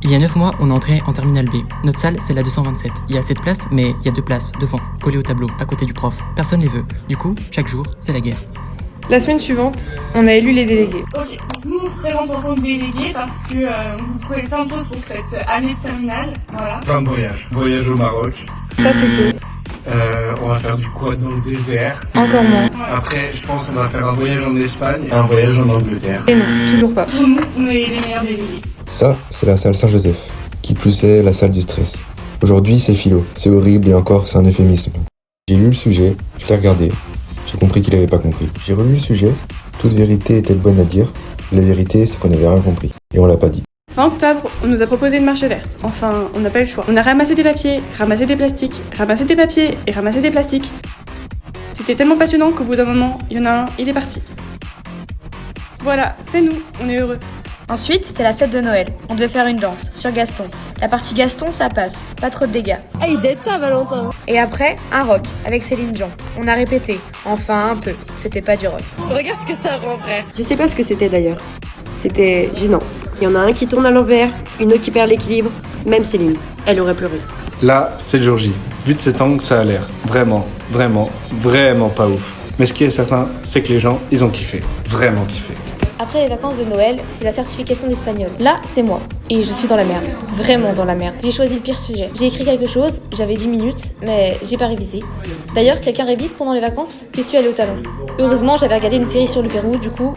Il y a 9 mois, on est entré en terminale B. Notre salle, c'est la 227. Il y a assez de place, mais il y a 2 places, devant, collées au tableau, à côté du prof. Personne les veut. Du coup, chaque jour, c'est la guerre. La semaine suivante, on a élu les délégués. Ok, donc nous on se présente en tant que délégués parce que vous trouvez plein de choses pour cette année de terminale, voilà. Plein de voyages. Voyage au Maroc. Ça, c'est faux. On va faire du quad dans le désert. Encore moins. Après, je pense qu'on va faire un voyage en Espagne et un voyage en Angleterre. Et non, toujours pas. Pour nous, on est les meilleurs délégués. Ça, c'est la salle Saint-Joseph. Qui plus est, la salle du stress. Aujourd'hui, c'est philo. C'est horrible et encore, c'est un euphémisme. J'ai lu le sujet, je l'ai regardé. J'ai compris qu'il avait pas compris. J'ai relu le sujet. Toute vérité est-elle bonne à dire? La vérité, c'est qu'on n'avait rien compris. Et on l'a pas dit. Fin octobre, on nous a proposé une marche verte. Enfin, on n'a pas eu le choix. On a ramassé des papiers, ramassé des plastiques, ramassé des papiers et ramassé des plastiques. C'était tellement passionnant qu'au bout d'un moment, il y en a un, il est parti. Voilà, c'est nous, on est heureux. Ensuite, c'était la fête de Noël. On devait faire une danse, sur Gaston. La partie Gaston, ça passe, pas trop de dégâts. Ah, il date ça, Valentin. Et après, un rock, avec Céline Dion. On a répété, enfin un peu, c'était pas du rock. Regarde ce que ça rend, frère. Je sais pas ce que c'était d'ailleurs. C'était gênant. Il y en a un qui tourne à l'envers, une autre qui perd l'équilibre. Même Céline, elle aurait pleuré. Là, c'est le jour J. Vu de cet angle, ça a l'air vraiment pas ouf. Mais ce qui est certain, c'est que les gens, ils ont kiffé. Vraiment kiffé. Après les vacances de Noël, c'est la certification d'espagnol. Là, c'est moi. Et je suis dans la merde. Vraiment dans la merde. J'ai choisi le pire sujet. J'ai écrit quelque chose, j'avais 10 minutes, mais j'ai pas révisé. D'ailleurs, quelqu'un révise pendant les vacances? Je suis allée au talon. Heureusement, j'avais regardé une série sur le Pérou, du coup...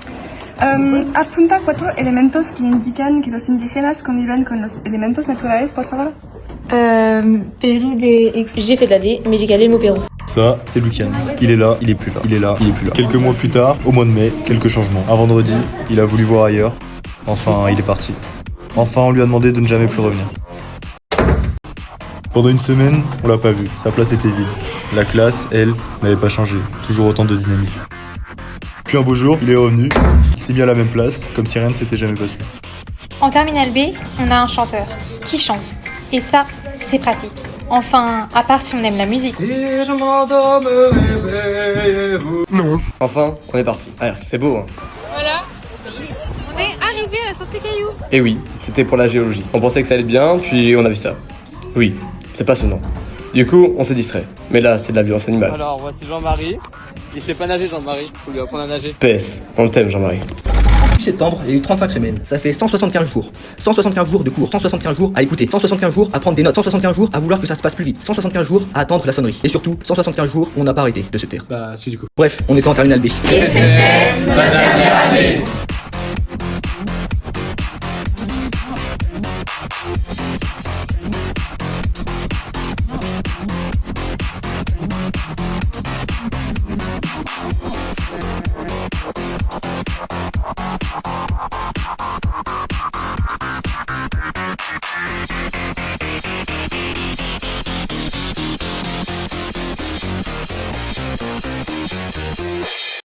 Apunta 4 elementos que indican que los indígenas conviven con los elementos naturales, por favor. Pérou des... J'ai fait de la D, mais j'ai calé le mot Pérou. Ça, c'est Lucan. Il est là, il est plus là. Il est là, il est plus là. Quelques mois plus tard, au mois de mai, quelques changements. Un vendredi, il a voulu voir ailleurs. Enfin, il est parti. Enfin, on lui a demandé de ne jamais plus revenir. Pendant une semaine, on l'a pas vu. Sa place était vide. La classe, elle, n'avait pas changé. Toujours autant de dynamisme. Puis un beau jour, il est revenu. Il s'est mis à la même place, comme si rien ne s'était jamais passé. En terminale B, on a un chanteur qui chante. Et ça, c'est pratique. Enfin, à part si on aime la musique. Non. Enfin, on est parti. Ah, c'est beau, hein. Voilà. On est arrivé à la sortie Caillou. Et oui, c'était pour la géologie. On pensait que ça allait bien, puis on a vu ça. Oui, c'est passionnant. Du coup, on s'est distrait. Mais là, c'est de la violence animale. Alors, voici Jean-Marie. Il sait pas nager, Jean-Marie. Faut lui apprendre à nager. PS, on t'aime, Jean-Marie. Depuis septembre, il y a eu 35 semaines. Ça fait 175 jours. 175 jours de cours, 175 jours à écouter, 175 jours à prendre des notes, 175 jours à vouloir que ça se passe plus vite, 175 jours à attendre la sonnerie. Et surtout, 175 jours où on n'a pas arrêté de se taire. Bah, si du coup. Bref, on était en terminale B. Et c'était ma dernière année.